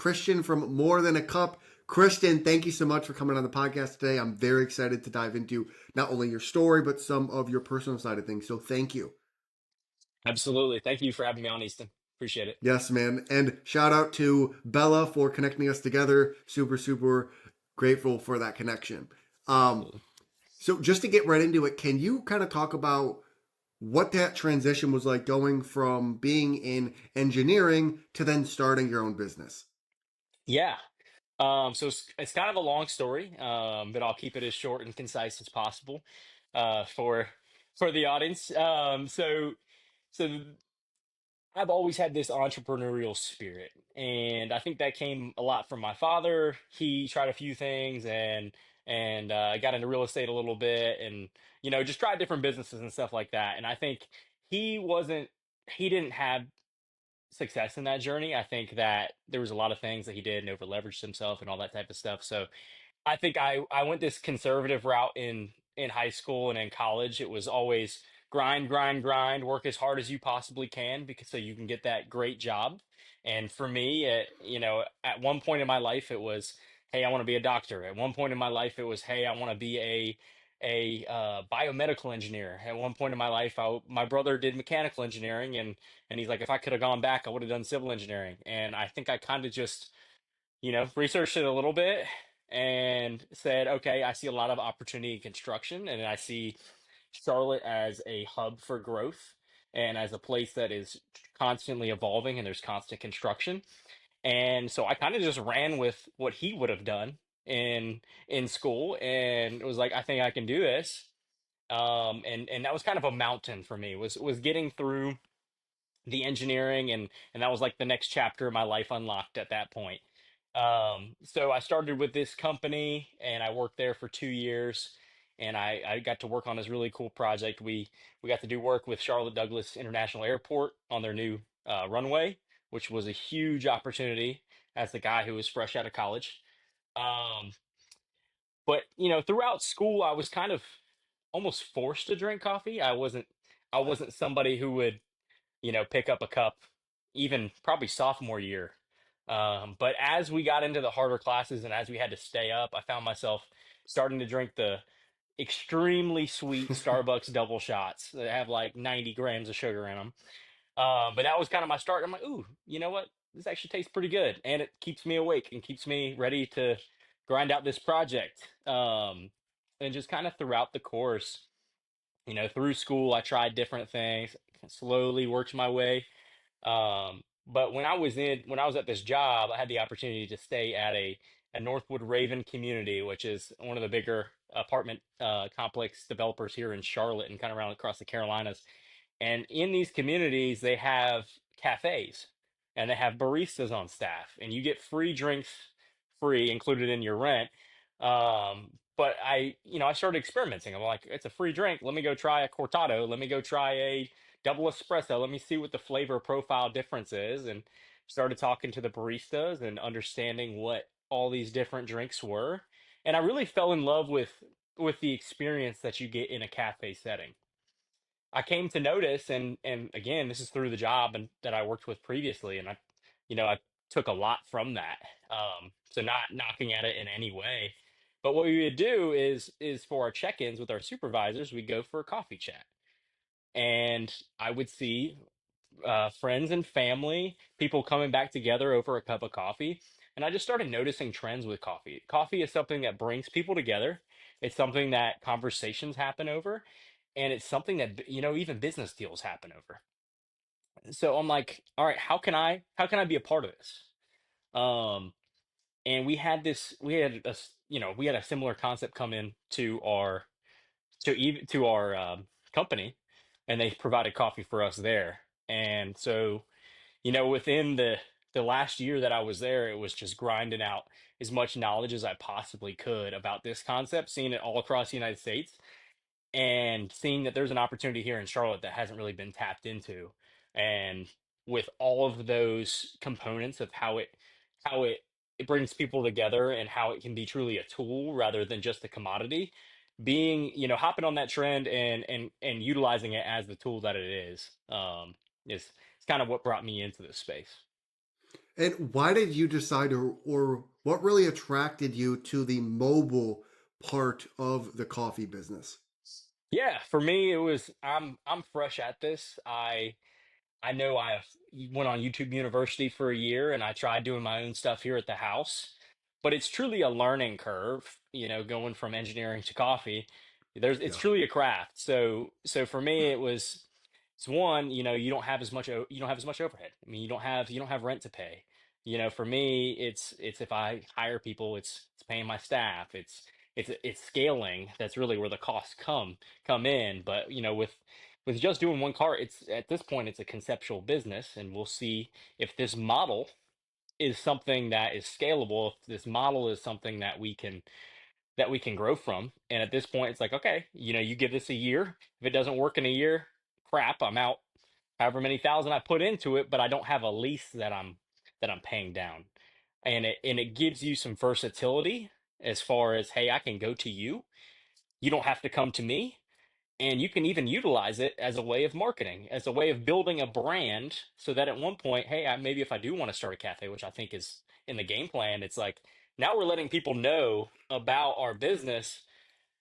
Christian from More Than a Cup. Christian, thank you so much for coming on the podcast today. I'm very excited to dive into not only your story, but some of your personal side of things. So thank you. Absolutely. Thank you for having me on, Easton. Appreciate it. Yes, man. And shout out to Bella for connecting us together. Super, super grateful for that connection. Um, Absolutely. so just to get right into it, can you kind of talk about what that transition was like going from being in engineering to then starting your own business? Yeah. So it's kind of a long story, but I'll keep it as short and concise as possible for the audience. So I've always had this entrepreneurial spirit, and I think that came a lot from my father. He tried a few things and got into real estate a little bit, and just tried different businesses and stuff like that. And I think he wasn't he didn't have success in that journey. I think that there was a lot of things that he did and over leveraged himself and all that type of stuff. So I think I went this conservative route in high school and in college. It was always grind, grind, grind, work as hard as you possibly can because so you can get that great job. And for me, at one point in my life, it was, hey, I want to be a doctor. At one point in my life, it was, hey, I want to be a biomedical engineer. At one point in my life, my brother did mechanical engineering, and he's like, if I could have gone back, I would have done civil engineering. And I think I kind of just researched it a little bit and said, okay, I see a lot of opportunity in construction, and I see Charlotte as a hub for growth and as a place that is constantly evolving and there's constant construction. And so I kind of just ran with what he would have done in school and it was like, I think I can do this. And that was kind of a mountain for me was getting through the engineering and that was like the next chapter of my life unlocked at that point. So I started with this company and I worked there for 2 years and I got to work on this really cool project. We got to do work with Charlotte Douglas International Airport on their new runway, which was a huge opportunity as the guy who was fresh out of college. Um, but throughout school I was kind of almost forced to drink coffee. I wasn't somebody who would pick up a cup, even probably sophomore year. But as we got into the harder classes and as we had to stay up, I found myself starting to drink the extremely sweet Starbucks double shots that have like 90 grams of sugar in them. But that was kind of my start. I'm like, ooh, you know what? This actually tastes pretty good. And it keeps me awake and keeps me ready to grind out this project. And just kind of throughout the course, through school, I tried different things, slowly worked my way but when I was at this job, I had the opportunity to stay at a Northwood Raven community, which is one of the bigger apartment complex developers here in Charlotte and kind of around across the Carolinas. And in these communities, they have cafes and they have baristas on staff, and you get free drinks free included in your rent. But I started experimenting. I'm like, it's a free drink. Let me go try a cortado. Let me go try a double espresso. Let me see what the flavor profile difference is. And started talking to the baristas and understanding what all these different drinks were. And I really fell in love with the experience that you get in a cafe setting. I came to notice, and again, this is through the job and that I worked with previously, and I took a lot from that. So not knocking at it in any way, but what we would do is for our check-ins with our supervisors, we'd go for a coffee chat, and I would see friends and family, people coming back together over a cup of coffee. And I just started noticing trends with coffee. Coffee is something that brings people together. It's something that conversations happen over, and it's something that even business deals happen over. So I'm like, all right, how can I be a part of this? Um, and we had a similar concept come in to our company, and they provided coffee for us there. And so within the last year that I was there, it was just grinding out as much knowledge as I possibly could about this concept, seeing it all across the United States, and seeing that there's an opportunity here in Charlotte that hasn't really been tapped into. And with all of those components of how it brings people together and how it can be truly a tool rather than just a commodity, being, hopping on that trend and utilizing it as the tool that it is, is kind of what brought me into this space. And why did you decide, or what really attracted you to the mobile part of the coffee business? Yeah, for me it was I'm fresh at this. I know I went on YouTube University for a year and I tried doing my own stuff here at the house, but it's truly a learning curve, going from engineering to coffee. It's Yeah. truly a craft. So for me, it's one, you don't have as much overhead. I mean, you don't have rent to pay. For me, it's if I hire people, it's paying my staff. It's scaling. That's really where the costs come in. But with just doing one car, it's at this point it's a conceptual business, and we'll see if this model is something that is scalable, if this model is something that we can grow from. And at this point, it's like, okay, you give this a year. If it doesn't work in a year, crap, I'm out. However many thousand I put into it, but I don't have a lease that I'm paying down. And it gives you some versatility as far as, hey, I can go to you. You don't have to come to me, and you can even utilize it as a way of marketing, as a way of building a brand, so that at one point, hey, maybe if I do want to start a cafe, which I think is in the game plan, it's like now we're letting people know about our business,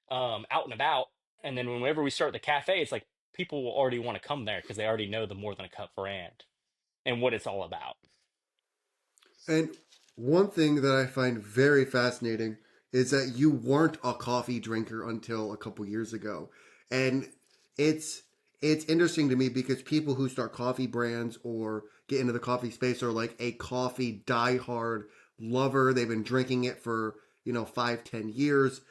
out and about. And then whenever we start the cafe, it's like people will already want to come there because they already know the More Than a Cup brand and what it's all about. And one thing that I find very fascinating is that you weren't a coffee drinker until a couple years ago. And it's it's interesting to me because people who start coffee brands or get into the coffee space are like a coffee diehard lover. They've been drinking it for, 5, 10 years.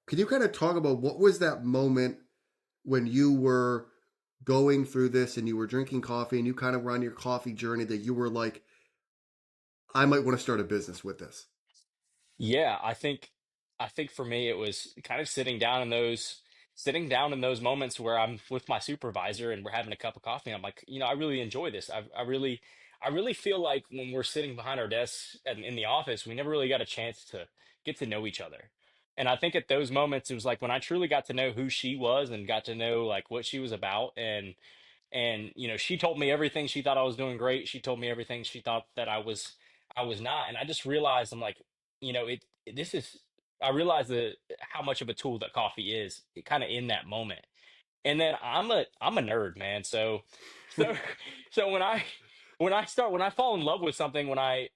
Can you kind of talk about what was that moment when you were going through this and you were drinking coffee and you kind of were on your coffee journey that you were like, I might want to start a business with this? Yeah, I think for me it was kind of sitting down in those moments where I'm with my supervisor and we're having a cup of coffee. And I'm like, I really enjoy this. I really feel like when we're sitting behind our desks and in the office, we never really got a chance to get to know each other. And I think at those moments it was like when I truly got to know who she was and got to know like what she was about. And she told me everything she thought I was doing great. She told me everything she thought that I was not. And I just realized, I'm like, this is I realized that how much of a tool that coffee is kind of in that moment. And then I'm a nerd, man. So so when I fall in love with something, when I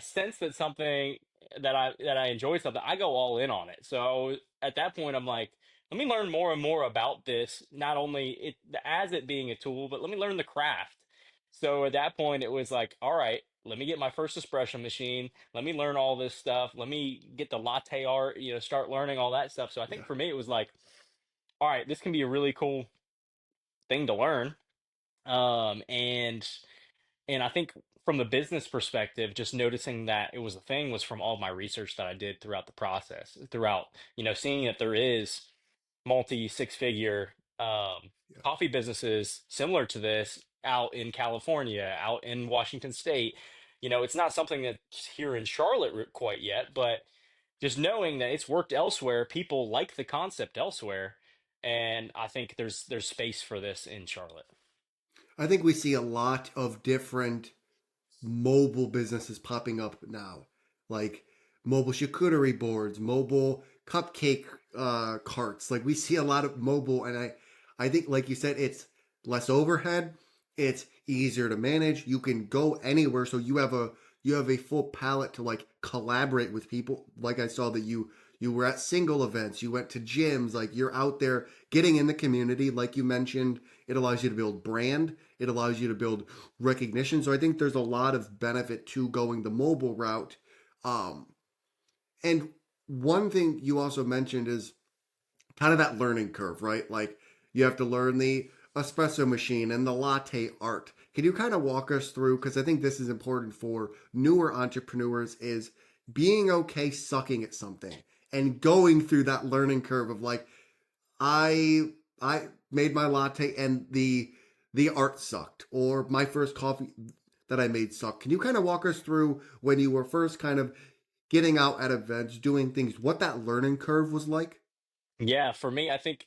sense that something that I enjoy something, I go all in on it. So at that point, I'm like, let me learn more and more about this. Not only it as it being a tool, but let me learn the craft. So at that point, it was like, all right, let me get my first espresso machine. Let me learn all this stuff. Let me get the latte art. Start learning all that stuff. So I think Yeah. for me, it was like, all right, this can be a really cool thing to learn. And I think from the business perspective, just noticing that it was a thing was from all my research that I did throughout the process, throughout, seeing that there is multi six figure Yeah. coffee businesses similar to this out in California, out in Washington State. It's not something that's here in Charlotte quite yet, but just knowing that it's worked elsewhere, people like the concept elsewhere, and I think there's space for this in Charlotte. I think we see a lot of different mobile businesses popping up now, like mobile charcuterie boards, mobile cupcake carts. Like we see a lot of mobile, and I think, like you said, it's less overhead. It's easier to manage. You can go anywhere, so you have a full palette to like collaborate with people. Like I saw that you were at single events, you went to gyms, like you're out there getting in the community. Like you mentioned, it allows you to build brand, it allows you to build recognition. So I think there's a lot of benefit to going the mobile route. Um, and one thing you also mentioned is kind of that learning curve, right? Like you have to learn the espresso machine and the latte art. Can you kind of walk us through? Because I think this is important for newer entrepreneurs is being okay sucking at something and going through that learning curve of like I made my latte and the art sucked, or my first coffee that I made sucked. Can you kind of walk us through when you were first kind of getting out at events, doing things, what that learning curve was like? Yeah, for me, I think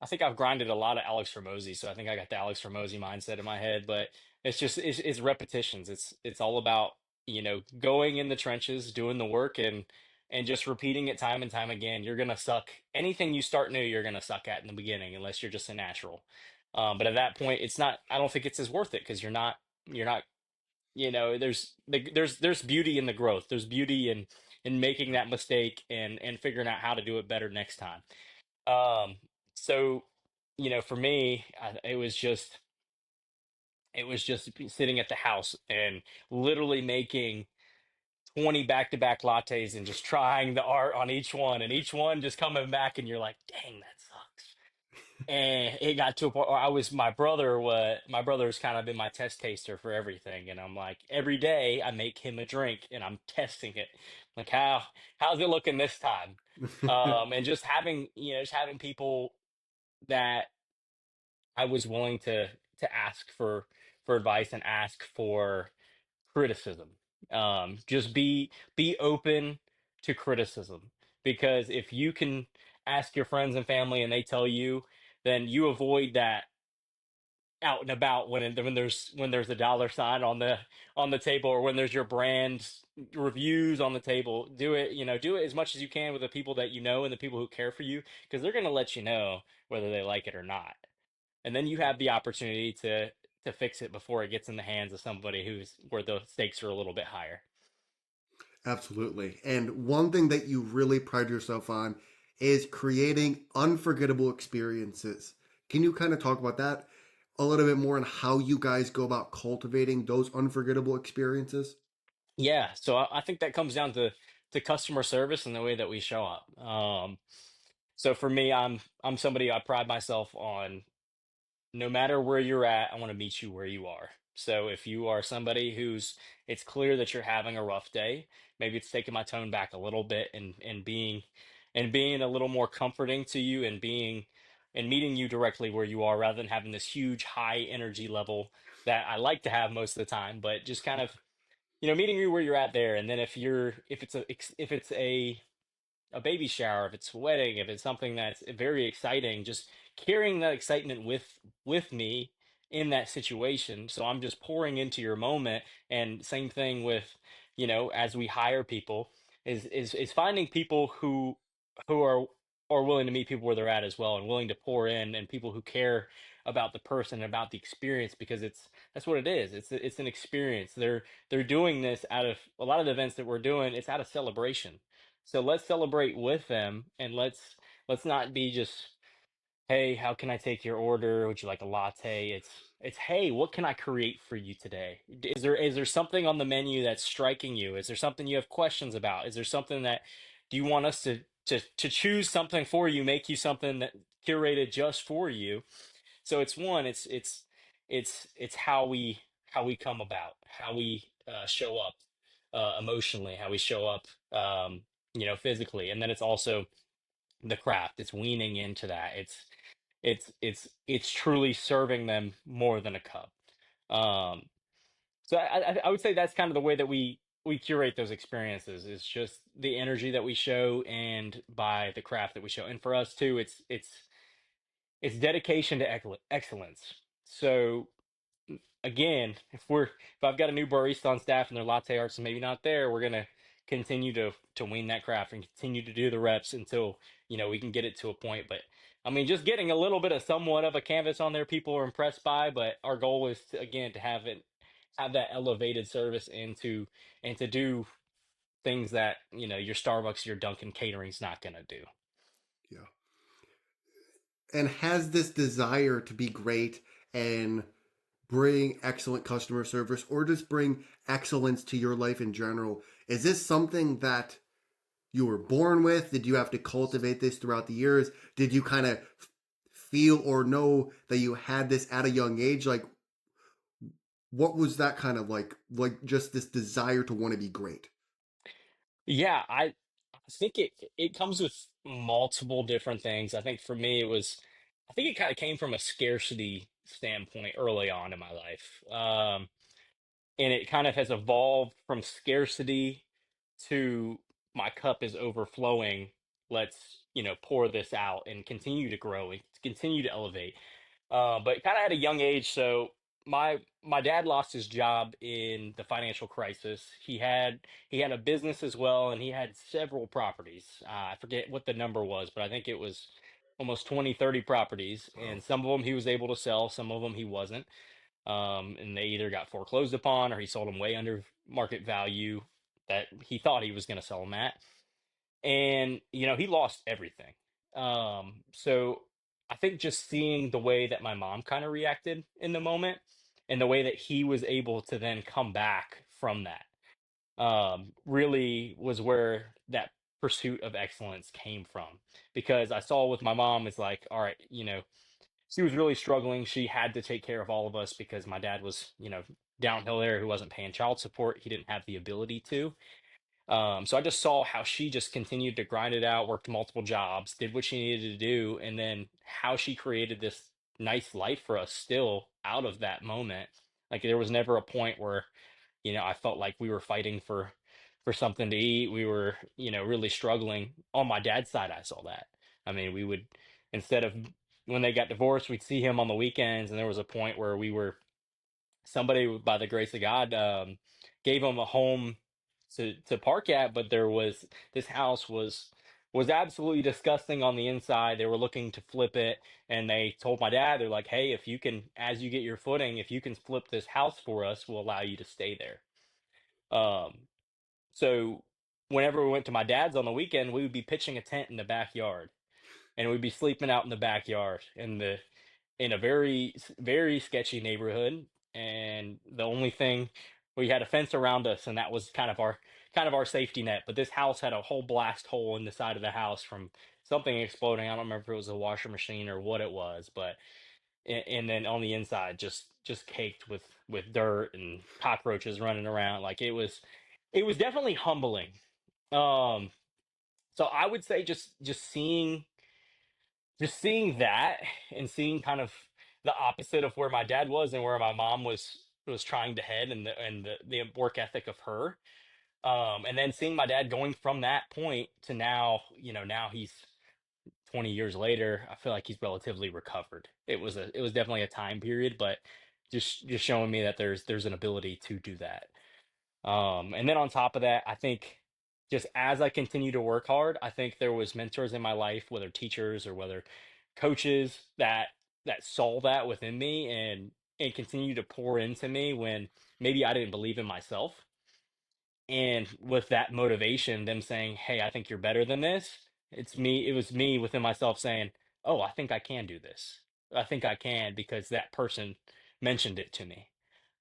I think I've grinded a lot of Alex Ramosi, so I think I got the Alex Ramosi mindset in my head. But it's repetitions. It's all about, going in the trenches, doing the work, and just repeating it time and time again. You're gonna suck. Anything you start new, you're gonna suck at in the beginning, unless you're just a natural. But at that point, it's not. I don't think it's as worth it because you're not. There's beauty in the growth. There's beauty in making that mistake and figuring out how to do it better next time. Um, so, for me, it was just sitting at the house and literally making 20 back-to-back lattes and just trying the art on each one, and each one just coming back and you're like, dang, that sucks. And it got to a point where my brother's kind of been my test taster for everything. And I'm like, every day I make him a drink and I'm testing it. Like, how's it looking this time? And just having people that I was willing to ask for advice and ask for criticism. Just be open to criticism, because if you can ask your friends and family and they tell you, then you avoid that out and about when there's a dollar sign on the table, or when there's your brand reviews on the table. Do it as much as you can with the people that you know and the people who care for you, because they're going to let you know whether they like it or not, and then you have the opportunity to fix it before it gets in the hands of somebody who's where the stakes are a little bit higher. Absolutely. And one thing that you really pride yourself on is creating unforgettable experiences. Can you kind of talk about that a little bit more, and how you guys go about cultivating those unforgettable experiences? Yeah, so I think that comes down to customer service and the way that we show up. So for me, I'm somebody, I pride myself on, no matter where you're at, I want to meet you where you are. So if you are somebody it's clear that you're having a rough day, maybe it's taking my tone back a little bit, and being a little more comforting to you, and meeting you directly where you are, rather than having this huge high energy level that I like to have most of the time, but just kind of, meeting you where you're at there. And then if it's a baby shower, if it's a wedding, if it's something that's very exciting, just carrying that excitement with me in that situation. So I'm just pouring into your moment. And same thing with, as we hire people, is finding people who are willing to meet people where they're at as well, and willing to pour in, and people who care about the person and about the experience, because that's what it is. It's an experience. They're doing this out of a lot of the events that we're doing. It's out of celebration, so let's celebrate with them, and let's not be just, hey, how can I take your order? Would you like a latte? It's hey, what can I create for you today? Is there something on the menu that's striking you? Is there something you have questions about? Is there something that do you want us to choose something for you, make you something that curated just for you? So it's how we come about, how we show up emotionally, how we show up physically, and then it's also the craft. It's weaning into that. It's truly serving them more than a cup. Um, so I would say that's kind of the way that we curate those experiences, is just the energy that we show, and by the craft that we show. And for us too, it's dedication to excellence. So again, if I've got a new barista on staff and their latte arts maybe not there, we're gonna continue to wean that craft and continue to do the reps until we can get it to a point. But I mean, just getting a little bit of somewhat of a canvas on there, people are impressed by. But our goal is to, again, to have that elevated service, and to do things that your Starbucks, your Dunkin' catering's not gonna do. Yeah. And has this desire to be great and bring excellent customer service, or just bring excellence to your life in general, is this something that you were born with? Did you have to cultivate this throughout the years? Did you kind of feel or know that you had this at a young age? Like, what was that kind of like just this desire to want to be great? Yeah, I think it comes with multiple different things. I think for me, I think it kind of came from a scarcity standpoint early on in my life. And it kind of has evolved from scarcity to my cup is overflowing, let's, pour this out and continue to grow and continue to elevate. But kind of at a young age. So my dad lost his job in the financial crisis. He had a business as well, and he had several properties. I forget what the number was, but I think it was almost 20, 30 properties, Wow. and some of them he was able to sell, some of them he wasn't. And they either got foreclosed upon or he sold them way under market value that he thought he was going to sell them at. And he lost everything. So I think just seeing the way that my mom kind of reacted in the moment and the way that he was able to then come back from that, really was where that pursuit of excellence came from. Because I saw with my mom is like, all right, she was really struggling. She had to take care of all of us because my dad was, downhill there, who wasn't paying child support. He didn't have the ability to. So I just saw how she just continued to grind it out, worked multiple jobs, did what she needed to do, and then how she created this nice life for us still out of that moment. Like there was never a point where, I felt like we were fighting for something to eat. We were, really struggling. On my dad's side, I saw that. I mean, we would, instead of, when they got divorced, we'd see him on the weekends, and there was a point where we were, somebody by the grace of God, gave him a home to park at, but there was, this house was absolutely disgusting on the inside. They were looking to flip it, and they told my dad, they're like, "Hey, if you can, as you get your footing, if you can flip this house for us, we'll allow you to stay there." Um, so whenever we went to my dad's on the weekend, we would be pitching a tent in the backyard, and we'd be sleeping out in the backyard in a very sketchy neighborhood. And the only thing, we had a fence around us, and that was kind of our safety net. But this house had a whole blast hole in the side of the house from something exploding. I don't remember if it was a washer machine or what it was, but and then on the inside, just caked with dirt and cockroaches running around. Like it was definitely humbling. um so I would say just seeing that, and seeing kind of the opposite of where my dad was and where my mom was trying to head, and the work ethic of her. And then seeing my dad going from that point to now, now he's 20 years later, I feel like he's relatively recovered. It was definitely a time period, but just showing me that there's an ability to do that. And then on top of that, I think just as I continue to work hard, I think there was mentors in my life, whether teachers or whether coaches, that saw that within me and continue to pour into me when maybe I didn't believe in myself. And with that motivation, them saying, "Hey, I think you're better than this." It was me within myself saying, "Oh, I think I can do this. I think I can because that person mentioned it to me."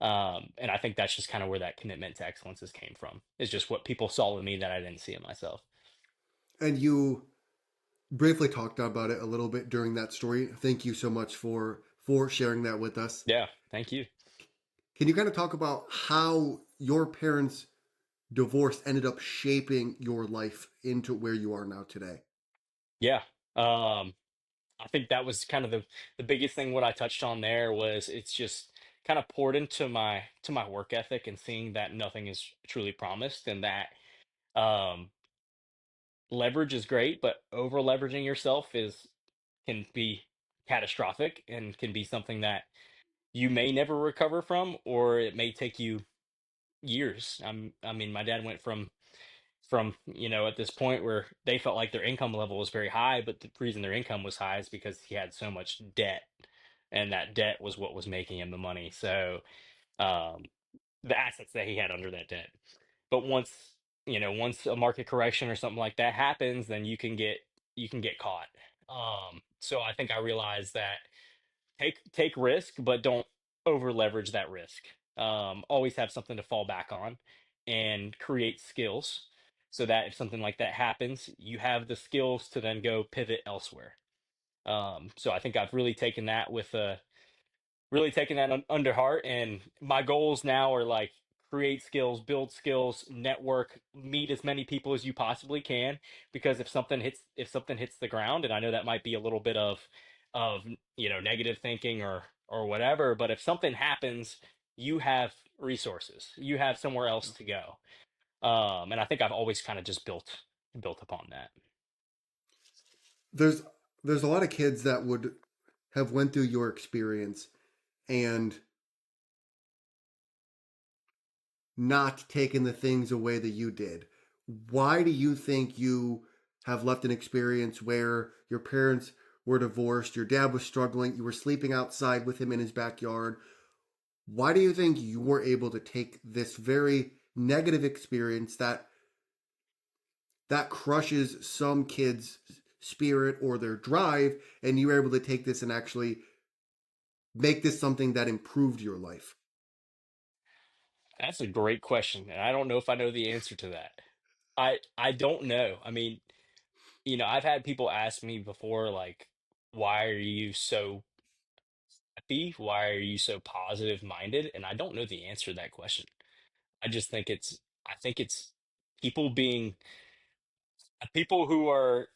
And I think that's just kind of where that commitment to excellence has came from. It's just what people saw in me that I didn't see in myself. And you briefly talked about it a little bit during that story. Thank you so much for sharing that with us. Yeah, thank you. Can you kind of talk about how your parents' divorce ended up shaping your life into where you are now today? Yeah. I think that was kind of the biggest thing. What I touched on there was it's just kind of poured into my work ethic, and seeing that nothing is truly promised, and that um leverage is great, but over leveraging yourself is can be catastrophic and can be something that you may never recover from, or it may take you years. I mean, my dad went from at this point where they felt like their income level was very high, but the reason their income was high is because he had so much debt, and that debt was what was making him the money. So um, the assets that he had under that debt. But once a market correction or something like that happens, then you can get caught. So I think I realized that take risk, but don't over leverage that risk. Always have something to fall back on, and create skills so that if something like that happens, you have the skills to then go pivot elsewhere. So I think I've really taking that under heart, and my goals now are like create skills, build skills, network, meet as many people as you possibly can. Because if something hits the ground, and I know that might be a little bit of negative thinking or whatever, but if something happens, you have resources, you have somewhere else to go. And I think I've always kind of just built upon that. there's there's a lot of kids that would have went through your experience and not taken the things away that you did. Why do you think you have left an experience where your parents were divorced, your dad was struggling, you were sleeping outside with him in his backyard? Why do you think you were able to take this very negative experience that crushes some kids' spirit or their drive, and you were able to take this and actually make this something that improved your life? That's a great question, and I don't know if I know the answer to that. I don't know. I mean, I've had people ask me before, like, why are you so happy? Why are you so positive minded? And I don't know the answer to that question. I just think it's people being people who are,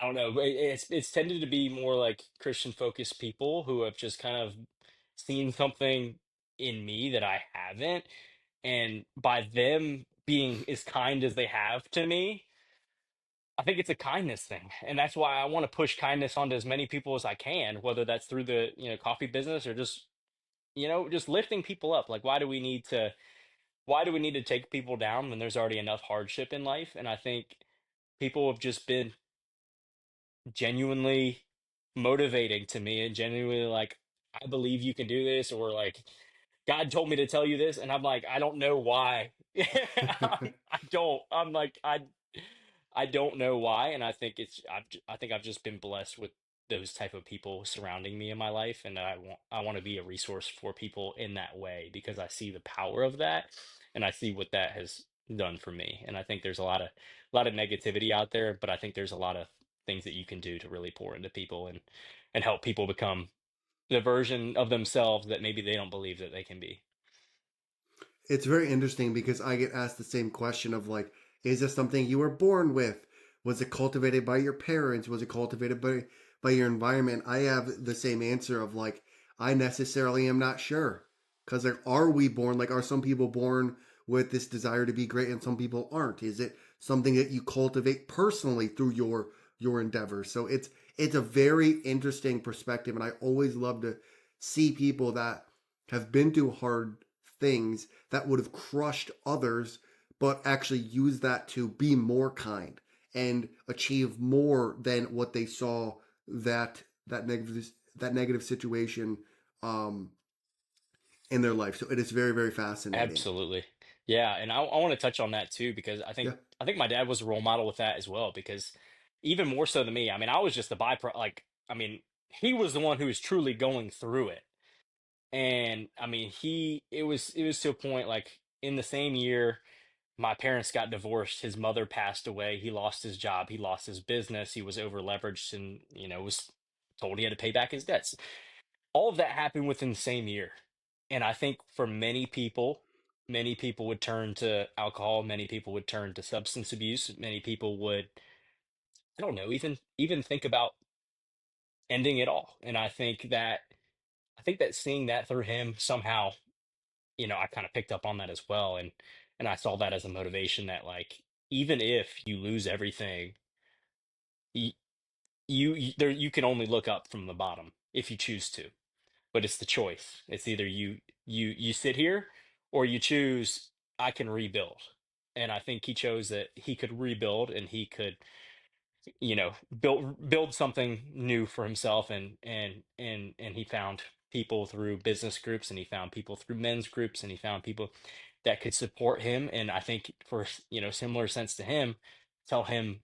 I don't know, it's tended to be more like Christian focused people who have just kind of seen something in me that I haven't, and by them being as kind as they have to me, I think it's a kindness thing, and that's why I want to push kindness onto as many people as I can, whether that's through the coffee business or just just lifting people up. Like, why do we need to take people down when there's already enough hardship in life? And I think people have just been genuinely motivating to me and genuinely like, I believe you can do this, or like, God told me to tell you this, and I'm like, I don't know why. I don't. I'm like, I don't know why, and I think I think I've just been blessed with those type of people surrounding me in my life, and I want to be a resource for people in that way because I see the power of that, and I see what that has done for me. And I think there's a lot of negativity out there, but I think there's a lot of things that you can do to really pour into people and help people become the version of themselves that maybe they don't believe that they can be. It's very interesting because I get asked the same question of like, is this something you were born with? Was it cultivated by your parents? Was it cultivated by your environment? I have the same answer of like, I necessarily am not sure. Because like, are we born, like, are some people born with this desire to be great and some people aren't? Is it something that you cultivate personally through your endeavors? So it's a very interesting perspective, and I always love to see people that have been through hard things that would have crushed others, but actually use that to be more kind and achieve more than what they saw that negative situation um, in their life. So it is very very fascinating. Absolutely. Yeah, and I want to touch on that too because Yeah, I think my dad was a role model with that as well because even more so than me. I mean, I was just the byproduct. Like, I mean, he was the one who was truly going through it. And I mean, it was to a point like in the same year my parents got divorced, his mother passed away, he lost his job, he lost his business, he was over leveraged and, was told he had to pay back his debts. All of that happened within the same year. And I think for many people would turn to alcohol, many people would turn to substance abuse, many people would, I don't know, even think about ending it all. And I think that seeing that through him somehow, I kind of picked up on that as well, and I saw that as a motivation that, like, even if you lose everything, you you can only look up from the bottom if you choose to. But it's the choice. It's either you sit here or you choose I can rebuild. And I think he chose that he could rebuild and he could, build something new for himself, and he found people through business groups, and he found people through men's groups, and he found people that could support him. And I think for, similar sense to him, tell him,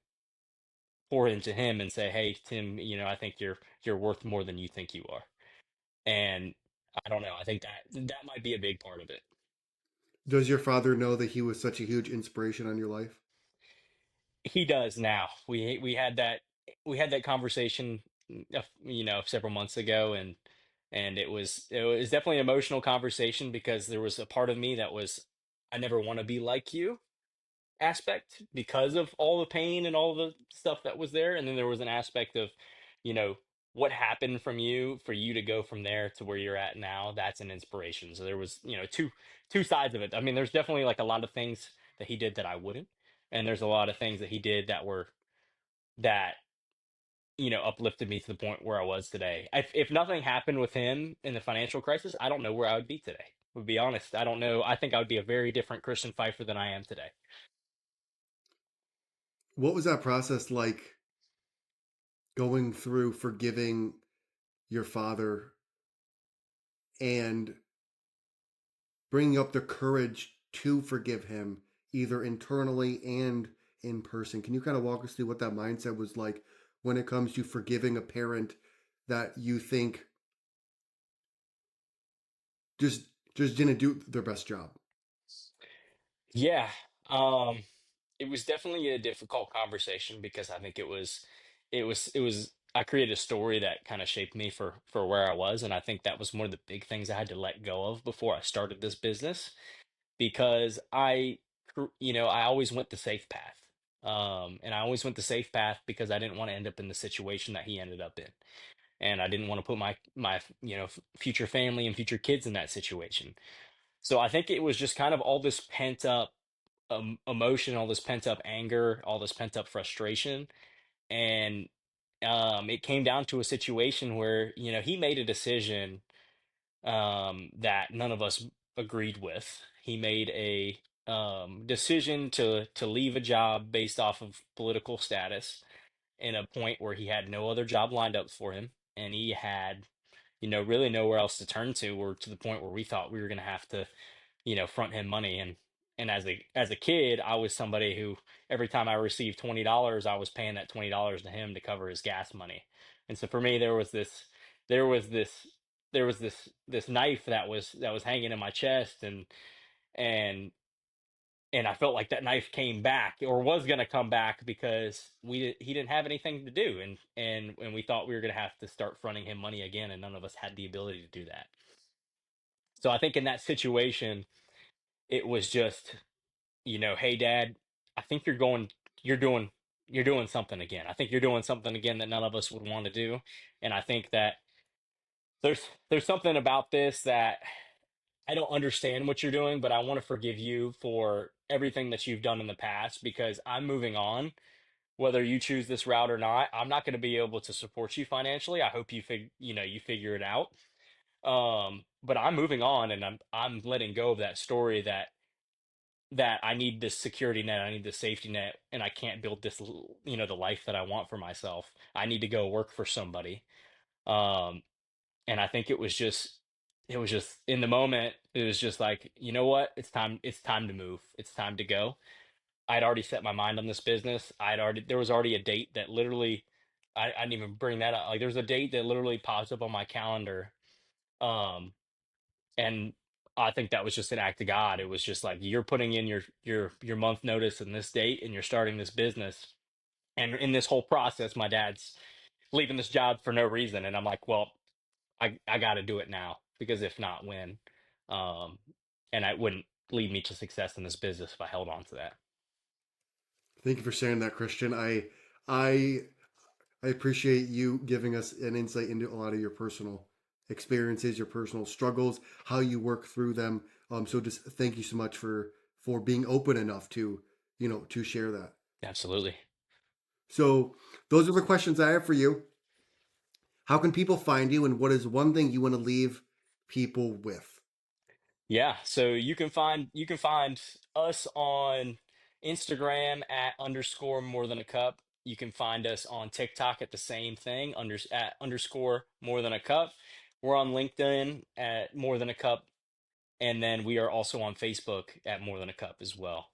pour into him and say, hey Tim, I think you're worth more than you think you are. And I don't know. I think that might be a big part of it. does your father know that he was such a huge inspiration on your life? He does now. We had that conversation, several months ago, and it was definitely an emotional conversation because there was a part of me that was, I never want to be like you aspect because of all the pain and all the stuff that was there. And then there was an aspect of, you know, what happened from you for you to go from there to where you're at now. That's an inspiration. So there was, two sides of it. I mean, there's definitely like a lot of things that he did that I wouldn't, and there's a lot of things that he did that were that. uplifted me to the point where I was today. If nothing happened with him in the financial crisis, I don't know where I would be today. To be honest, I don't know. I think I would be a very different Christian Pfeiffer than I am today. What was that process like going through forgiving your father and bringing up the courage to forgive him, either internally and in person? Can you kind of walk us through what that mindset was like when it comes to forgiving a parent that you think just just didn't do their best job? Yeah. Um, it was definitely a difficult conversation because I think it was I created a story that kind of shaped me for where I was, and I think that was one of the big things I had to let go of before I started this business because I always went the safe path. And I always went the safe path because I didn't want to end up in the situation that he ended up in. And I didn't want to put my future family and future kids in that situation. So I think it was just kind of all this pent up emotion, all this pent up anger, all this pent up frustration. And it came down to a situation where, he made a decision that none of us agreed with. He made a decision to leave a job based off of political status in a point where he had no other job lined up for him, and he had really nowhere else to turn to, or to the point where we thought we were going to have to front him money. And as a kid, I was somebody who every time I received $20, I was paying that $20 to him to cover his gas money. And so for me, there was this this knife that was hanging in my chest, and I felt like that knife came back, or was going to come back, because he didn't have anything to do, and we thought we were going to have to start fronting him money again, and none of us had the ability to do that. So I think in that situation, it was just, hey dad, I think you're doing you're doing something again. I think you're doing something again that none of us would want to do. And I think that there's something about this that I don't understand what you're doing, but I want to forgive you for everything that you've done in the past, because I'm moving on. Whether you choose this route or not, I'm not going to be able to support you financially. I hope you figure it out. But I'm moving on, and I'm letting go of that story that I need this security net, I need this safety net, and I can't build the life that I want for myself. I need to go work for somebody. Um, and I think it was just in the moment, it was just like, you know what? It's time to move. It's time to go. I'd already set my mind on this business. There was already a date that literally, I didn't even bring that up. Like, there's a date that literally pops up on my calendar. Um, and I think that was just an act of God. It was just like, you're putting in your month notice in this date, and you're starting this business. And in this whole process, my dad's leaving this job for no reason, and I'm like, well, I got to do it now, because if not, when? Um, and it wouldn't lead me to success in this business if I held on to that. Thank you for sharing that, Christian. I I appreciate you giving us an insight into a lot of your personal experiences, your personal struggles, how you work through them. So just thank you so much for being open enough to to share that. Absolutely. So those are the questions I have for you. How can people find you, and what is one thing you want to leave people with? Yeah, so you can find us on Instagram at underscore more than a cup. You can find us on TikTok at the same thing, at underscore more than a cup. We're on LinkedIn at more than a cup, and then we are also on Facebook at more than a cup as well.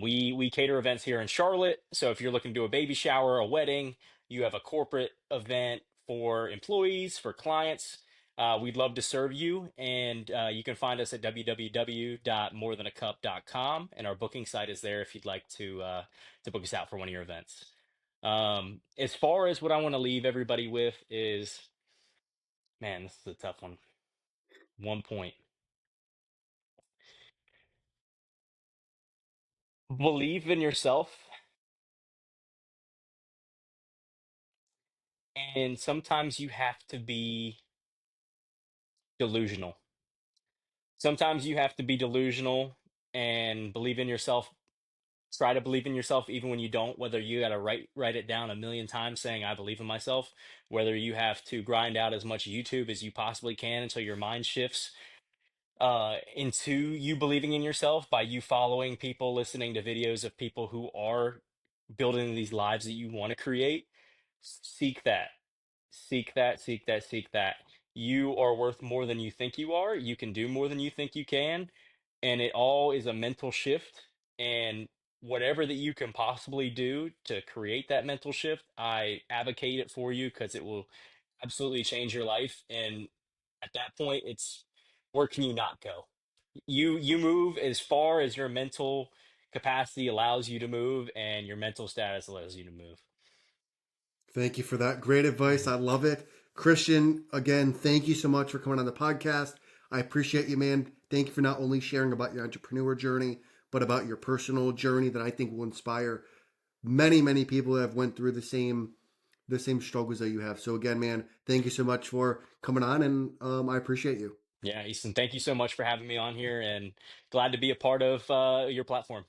We cater events here in Charlotte. So if you're looking to do a baby shower, a wedding, you have a corporate event for employees, for clients, we'd love to serve you. And you can find us at www.morethan.a cup.com, and our booking site is there if you'd like to book us out for one of your events. As far as what I want to leave everybody with is, man, this is a tough one. One point: believe in yourself, and sometimes you have to be delusional. Sometimes you have to be delusional and believe in yourself Try to believe in yourself even when you don't, whether you got to write it down a million times saying I believe in myself, whether you have to grind out as much YouTube as you possibly can until your mind shifts into you believing in yourself by you following people, listening to videos of people who are building these lives that you want to create. Seek that. Seek that, seek that, seek that. You are worth more than you think you are. You can do more than you think you can. And it all is a mental shift. And whatever that you can possibly do to create that mental shift, I advocate it for you because it will absolutely change your life. And at that point, it's where can you not go? You move as far as your mental capacity allows you to move, and your mental status allows you to move. Thank you for that. Great advice. Mhm. I love it. Christian, again, thank you so much for coming on the podcast. I appreciate you, man. Thank you for not only sharing about your entrepreneur journey, but about your personal journey that I think will inspire many, many people that have went through the same struggles that you have. So again, man, thank you so much for coming on, and I appreciate you. Yeah, Easton, thank you so much for having me on here and glad to be a part of your platform.